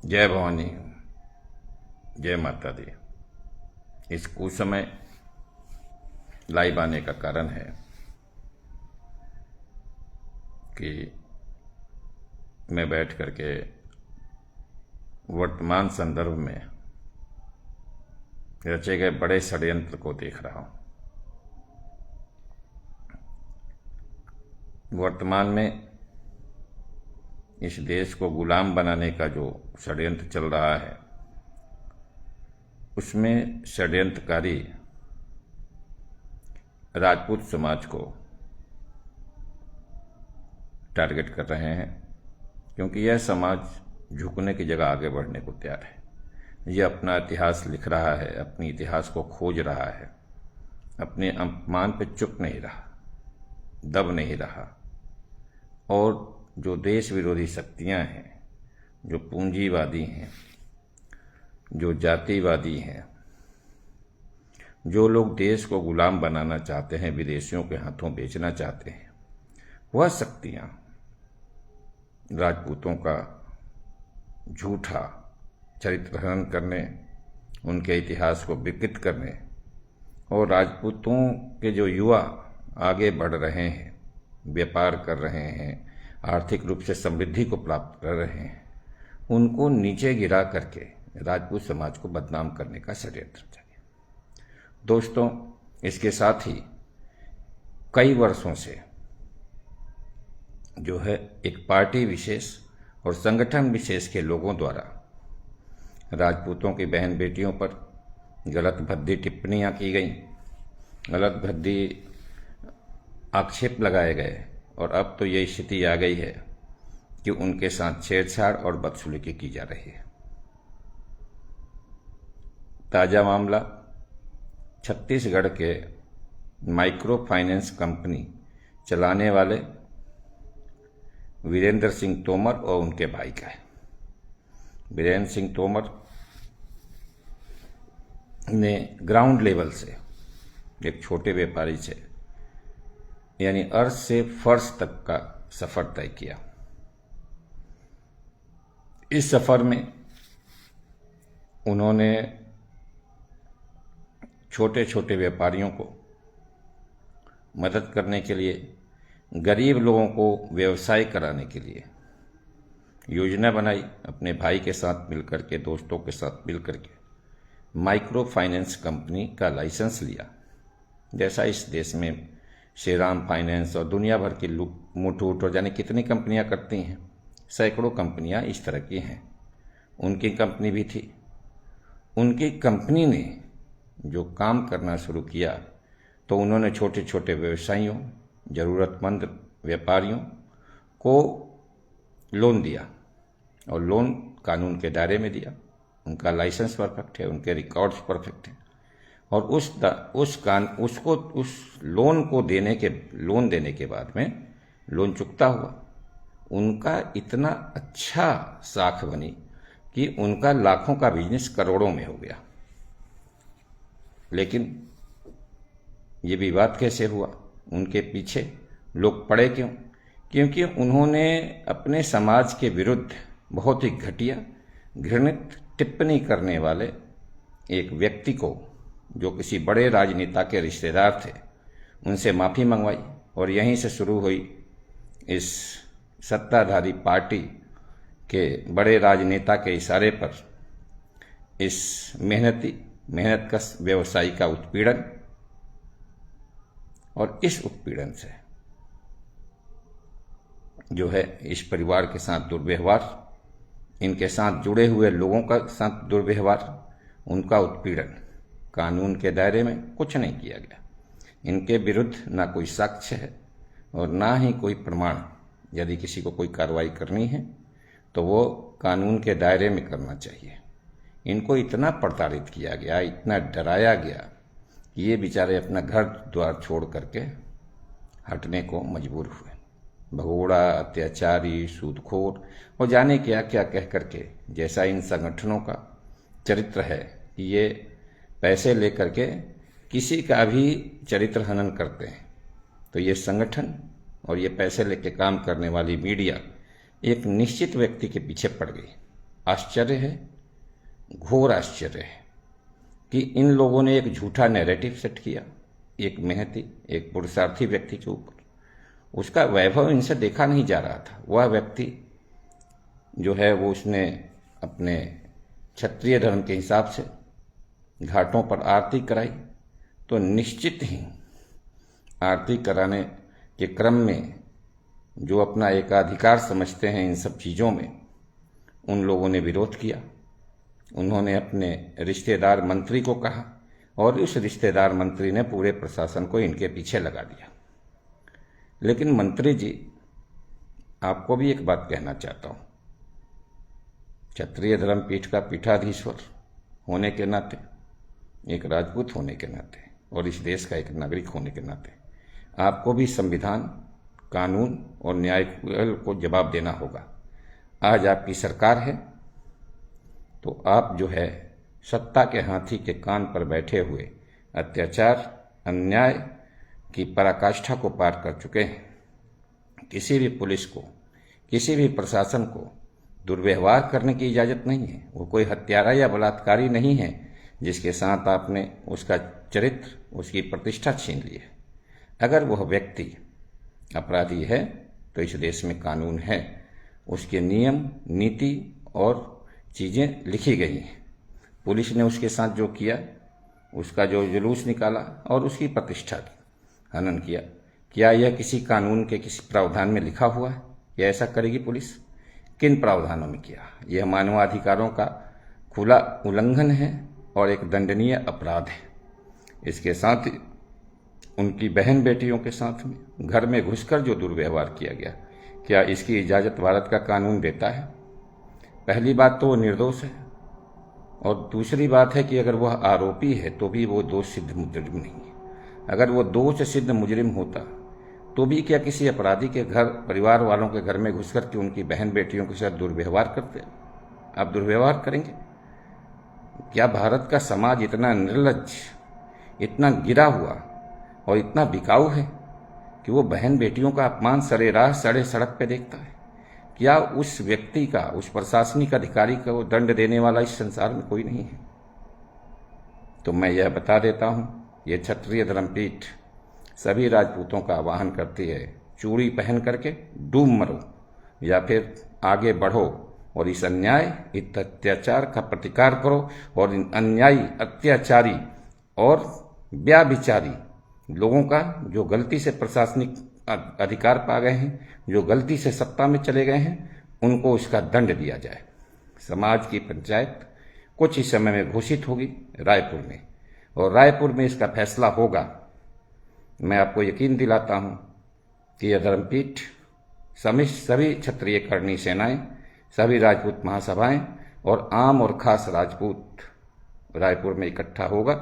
जय भवानी, जय माता दी। इस कुसमय लाइव आने का कारण है कि मैं बैठ करके वर्तमान संदर्भ में रचे गए बड़े षड्यंत्र को देख रहा हूं। वर्तमान में इस देश को गुलाम बनाने का जो षड्यंत्र चल रहा है, उसमें षड्यंत्रकारी राजपूत समाज को टारगेट कर रहे हैं, क्योंकि यह समाज झुकने की जगह आगे बढ़ने को तैयार है। यह अपना इतिहास लिख रहा है, अपने इतिहास को खोज रहा है, अपने अपमान पे चुप नहीं रहा, दब नहीं रहा। और जो देश विरोधी शक्तियां हैं, जो पूंजीवादी हैं, जो जातिवादी हैं, जो लोग देश को गुलाम बनाना चाहते हैं, विदेशियों के हाथों बेचना चाहते हैं, वह शक्तियां राजपूतों का झूठा चरित्र हनन करने, उनके इतिहास को विकृत करने और राजपूतों के जो युवा आगे बढ़ रहे हैं, व्यापार कर रहे हैं, आर्थिक रूप से समृद्धि को प्राप्त कर रहे हैं, उनको नीचे गिरा करके राजपूत समाज को बदनाम करने का षड्यंत्र चाहिए। दोस्तों, इसके साथ ही कई वर्षों से जो है एक पार्टी विशेष और संगठन विशेष के लोगों द्वारा राजपूतों की बहन बेटियों पर गलत भद्दी टिप्पणियां की गई, गलत भद्दी आक्षेप लगाए गए, और अब तो यही स्थिति आ गई है कि उनके साथ छेड़छाड़ और बदसलूकी की जा रही है। ताजा मामला छत्तीसगढ़ के माइक्रो फाइनेंस कंपनी चलाने वाले वीरेंद्र सिंह तोमर और उनके भाई का है। वीरेंद्र सिंह तोमर ने ग्राउंड लेवल से एक छोटे व्यापारी से, यानी अर्थ से फर्श तक का सफर तय किया। इस सफर में उन्होंने छोटे छोटे व्यापारियों को मदद करने के लिए, गरीब लोगों को व्यवसाय कराने के लिए योजना बनाई। अपने भाई के साथ मिलकर के, दोस्तों के साथ मिलकर के माइक्रो फाइनेंस कंपनी का लाइसेंस लिया। जैसा इस देश में श्रीराम फाइनेंस और दुनिया भर की मुथूट और जाने कितनी कंपनियां करती हैं, सैकड़ों कंपनियां इस तरह की हैं। उनकी कंपनी भी थी। उनकी कंपनी ने जो काम करना शुरू किया, तो उन्होंने छोटे छोटे व्यवसायियों, ज़रूरतमंद व्यापारियों को लोन दिया, और लोन कानून के दायरे में दिया। उनका लाइसेंस परफेक्ट है, उनके रिकॉर्ड्स परफेक्ट हैं, और उस लोन देने के बाद में लोन चुकता हुआ, उनका इतना अच्छा साख बनी कि उनका लाखों का बिजनेस करोड़ों में हो गया। लेकिन ये विवाद कैसे हुआ? उनके पीछे लोग पड़े क्यों? क्योंकि उन्होंने अपने समाज के विरुद्ध बहुत ही घटिया, घृणित टिप्पणी करने वाले एक व्यक्ति को, जो किसी बड़े राजनेता के रिश्तेदार थे, उनसे माफ़ी मंगवाई। और यहीं से शुरू हुई इस सत्ताधारी पार्टी के बड़े राजनेता के इशारे पर इस मेहनतकश व्यवसायी का उत्पीड़न। और इस उत्पीड़न से जो है इस परिवार के साथ दुर्व्यवहार, इनके साथ जुड़े हुए लोगों का साथ दुर्व्यवहार, उनका उत्पीड़न, कानून के दायरे में कुछ नहीं किया गया। इनके विरुद्ध ना कोई साक्ष्य है और ना ही कोई प्रमाण। यदि किसी को कोई कार्रवाई करनी है तो वो कानून के दायरे में करना चाहिए। इनको इतना प्रताड़ित किया गया, इतना डराया गया कि ये बेचारे अपना घर द्वार छोड़ करके हटने को मजबूर हुए। भगोड़ा, अत्याचारी, सूदखोर और जाने क्या क्या कह करके, जैसा इन संगठनों का चरित्र है कि ये पैसे लेकर के किसी का भी चरित्र हनन करते हैं, तो ये संगठन और ये पैसे लेके काम करने वाली मीडिया एक निश्चित व्यक्ति के पीछे पड़ गई। आश्चर्य है, घोर आश्चर्य है कि इन लोगों ने एक झूठा नैरेटिव सेट किया एक मेहनती, एक पुरुषार्थी व्यक्ति के ऊपर। उसका वैभव इनसे देखा नहीं जा रहा था। वह व्यक्ति जो है वो उसने अपने क्षत्रिय धर्म के हिसाब से घाटों पर आरती कराई, तो निश्चित ही आरती कराने के क्रम में जो अपना एकाधिकार समझते हैं इन सब चीज़ों में, उन लोगों ने विरोध किया। उन्होंने अपने रिश्तेदार मंत्री को कहा और उस रिश्तेदार मंत्री ने पूरे प्रशासन को इनके पीछे लगा दिया। लेकिन मंत्री जी, आपको भी एक बात कहना चाहता हूं, क्षत्रिय धर्मपीठ का पीठाधीश्वर होने के नाते, एक राजपूत होने के नाते और इस देश का एक नागरिक होने के नाते आपको भी संविधान, कानून और न्याय को जवाब देना होगा। आज आपकी सरकार है तो आप जो है सत्ता के हाथी के कान पर बैठे हुए अत्याचार, अन्याय की पराकाष्ठा को पार कर चुके हैं। किसी भी पुलिस को, किसी भी प्रशासन को दुर्व्यवहार करने की इजाज़त नहीं है। वो कोई हत्यारा या बलात्कारी नहीं है जिसके साथ आपने उसका चरित्र, उसकी प्रतिष्ठा छीन ली है। अगर वह व्यक्ति अपराधी है तो इस देश में कानून है, उसके नियम, नीति और चीज़ें लिखी गई हैं। पुलिस ने उसके साथ जो किया, उसका जो जुलूस निकाला और उसकी प्रतिष्ठा की हनन किया, क्या यह किसी कानून के किसी प्रावधान में लिखा हुआ है? या ऐसा करेगी पुलिस? किन प्रावधानों में किया? यह मानवाधिकारों का खुला उल्लंघन है और एक दंडनीय अपराध है। इसके साथ ही उनकी बहन बेटियों के साथ में घर में घुसकर जो दुर्व्यवहार किया गया, क्या इसकी इजाज़त भारत का कानून देता है? पहली बात तो वो निर्दोष है और दूसरी बात है कि अगर वह आरोपी है तो भी वो दोष सिद्ध मुजरिम नहीं है। अगर वो दोष सिद्ध मुजरिम होता तो भी क्या किसी अपराधी के घर, परिवार वालों के घर में घुसकर के उनकी बहन बेटियों के साथ दुर्व्यवहार करते? आप दुर्व्यवहार करेंगे? क्या भारत का समाज इतना निर्लज्ज, इतना गिरा हुआ और इतना बिकाऊ है कि वो बहन बेटियों का अपमान सरेराह सड़े सड़क पे देखता है? क्या उस व्यक्ति का, उस प्रशासनिक अधिकारी को दंड देने वाला इस संसार में कोई नहीं है? तो मैं यह बता देता हूं, ये क्षत्रिय धर्मपीठ सभी राजपूतों का आह्वान करती है, चूड़ी पहन करके डूब मरो या फिर आगे बढ़ो और इस अन्याय, इस अत्याचार का प्रतिकार करो और इन अन्यायी, अत्याचारी और व्याभिचारी लोगों का जो गलती से प्रशासनिक अधिकार पा गए हैं, जो गलती से सत्ता में चले गए हैं, उनको इसका दंड दिया जाए। समाज की पंचायत कुछ ही समय में घोषित होगी रायपुर में और रायपुर में इसका फैसला होगा। मैं आपको यकीन दिलाता हूं कि यह धर्मपीठ सभी क्षत्रिय करणी सेनाएं, सभी राजपूत महासभाएं और आम और खास राजपूत रायपुर में इकट्ठा होगा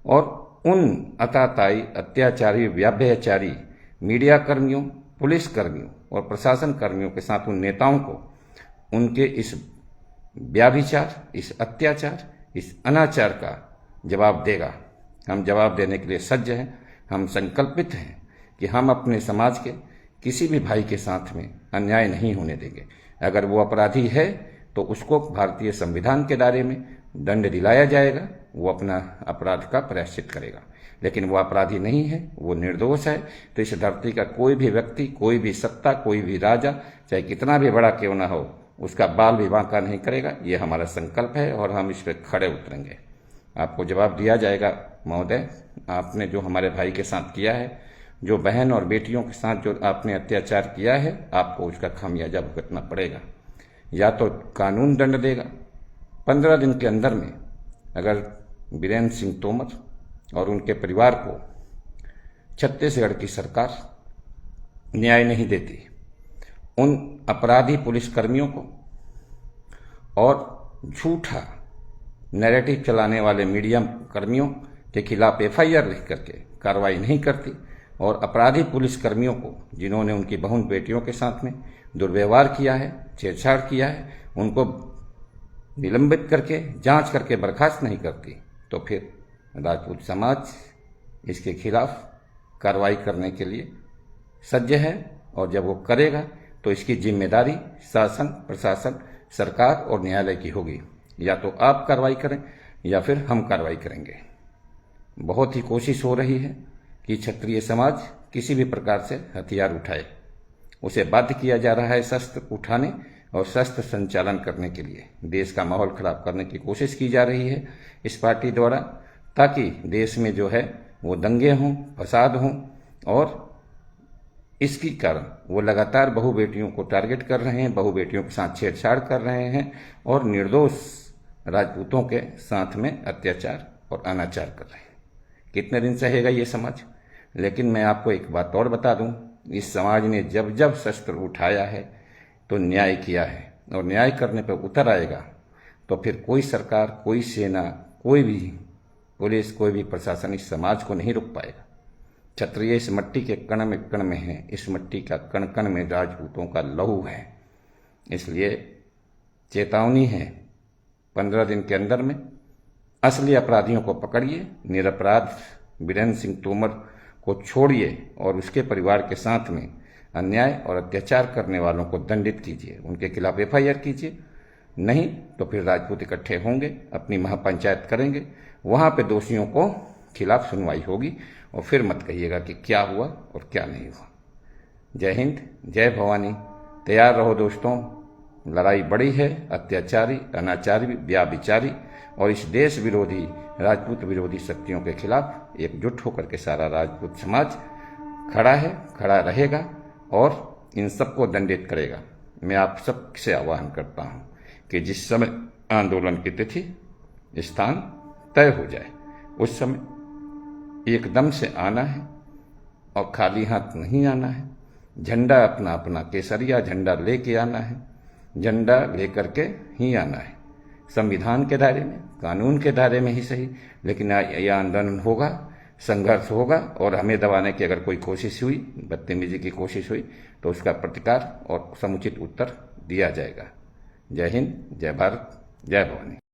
और उन अताताई, अत्याचारी, व्याभ्याचारी मीडिया कर्मियों, पुलिस कर्मियों और प्रशासन कर्मियों के साथ उन नेताओं को उनके इस व्याभिचार, इस अत्याचार, इस अनाचार का जवाब देगा। हम जवाब देने के लिए सज्ज हैं। हम संकल्पित हैं कि हम अपने समाज के किसी भी भाई के साथ में अन्याय नहीं होने देंगे। अगर वो अपराधी है तो उसको भारतीय संविधान के दायरे में दंड दिलाया जाएगा, वो अपना अपराध का प्रायश्चित करेगा। लेकिन वो अपराधी नहीं है, वो निर्दोष है, तो इस धरती का कोई भी व्यक्ति, कोई भी सत्ता, कोई भी राजा, चाहे कितना भी बड़ा क्यों ना हो, उसका बाल भी बांका नहीं करेगा। ये हमारा संकल्प है और हम इस पर खड़े उतरेंगे। आपको जवाब दिया जाएगा महोदय। आपने जो हमारे भाई के साथ किया है, जो बहन और बेटियों के साथ जो आपने अत्याचार किया है, आपको उसका खामियाजा भुगतना पड़ेगा। या तो कानून दंड देगा, 15 दिन के अंदर में अगर बीरेन्द्र सिंह तोमर और उनके परिवार को छत्तीसगढ़ की सरकार न्याय नहीं देती, उन अपराधी पुलिसकर्मियों को और झूठा नैरेटिव चलाने वाले मीडिया कर्मियों के खिलाफ एफआईआर लिख करके कार्रवाई नहीं करती और अपराधी पुलिसकर्मियों को जिन्होंने उनकी बहन बेटियों के साथ में दुर्व्यवहार किया है, छेड़छाड़ किया है, उनको निलंबित करके जांच करके बर्खास्त नहीं करती, तो फिर राजपूत समाज इसके खिलाफ कार्रवाई करने के लिए सज्ज है। और जब वो करेगा तो इसकी जिम्मेदारी शासन, प्रशासन सरकार और न्यायालय की होगी। या तो आप कार्रवाई करें या फिर हम कार्रवाई करेंगे। बहुत ही कोशिश हो रही है कि क्षत्रिय समाज किसी भी प्रकार से हथियार उठाए। उसे बाध्य किया जा रहा है शस्त्र उठाने और शस्त्र संचालन करने के लिए। देश का माहौल खराब करने की कोशिश की जा रही है इस पार्टी द्वारा, ताकि देश में जो है वो दंगे हों, फसाद हों, और इसकी कारण वो लगातार बहु बेटियों को टारगेट कर रहे हैं, बहु बेटियों के साथ छेड़छाड़ कर रहे हैं और निर्दोष राजपूतों के साथ में अत्याचार और अनाचार कर रहे हैं। कितने दिन सहेगा ये समाज? लेकिन मैं आपको एक बात और बता दूं, इस समाज ने जब जब शस्त्र उठाया है तो न्याय किया है, और न्याय करने पर उतर आएगा तो फिर कोई सरकार, कोई सेना, कोई भी पुलिस, कोई भी प्रशासन इस समाज को नहीं रोक पाएगा। क्षत्रिय इस मट्टी के कण में है, इस मट्टी का कण कण में राजपूतों का लहू है। इसलिए चेतावनी है, 15 दिन के अंदर में असली अपराधियों को पकड़िए, निरपराध वीरेंद्र सिंह तोमर को छोड़िए और उसके परिवार के साथ में अन्याय और अत्याचार करने वालों को दंडित कीजिए, उनके खिलाफ FIR कीजिए। नहीं तो फिर राजपूत इकट्ठे होंगे, अपनी महापंचायत करेंगे, वहां पे दोषियों को खिलाफ सुनवाई होगी, और फिर मत कहिएगा कि क्या हुआ और क्या नहीं हुआ। जय हिंद, जय भवानी। तैयार रहो दोस्तों, लड़ाई बड़ी है। अत्याचारी, अनाचारी, व्याभिचारी और इस देश विरोधी, राजपूत विरोधी शक्तियों के खिलाफ एकजुट होकर के सारा राजपूत समाज खड़ा है, खड़ा रहेगा और इन सबको दंडित करेगा। मैं आप सबसे आह्वान करता हूं कि जिस समय आंदोलन की तिथि, स्थान तय हो जाए, उस समय एकदम से आना है और खाली हाथ नहीं आना है। झंडा अपना अपना केसरिया झंडा लेके आना है, झंडा लेकर के ही आना है। संविधान के दायरे में, कानून के दायरे में ही सही, लेकिन यह आंदोलन होगा, संघर्ष होगा, और हमें दबाने की अगर कोई कोशिश हुई, बदतमीजी की कोशिश हुई, तो उसका प्रतिकार और समुचित उत्तर दिया जाएगा। जय हिंद, जय भारत, जय भवानी।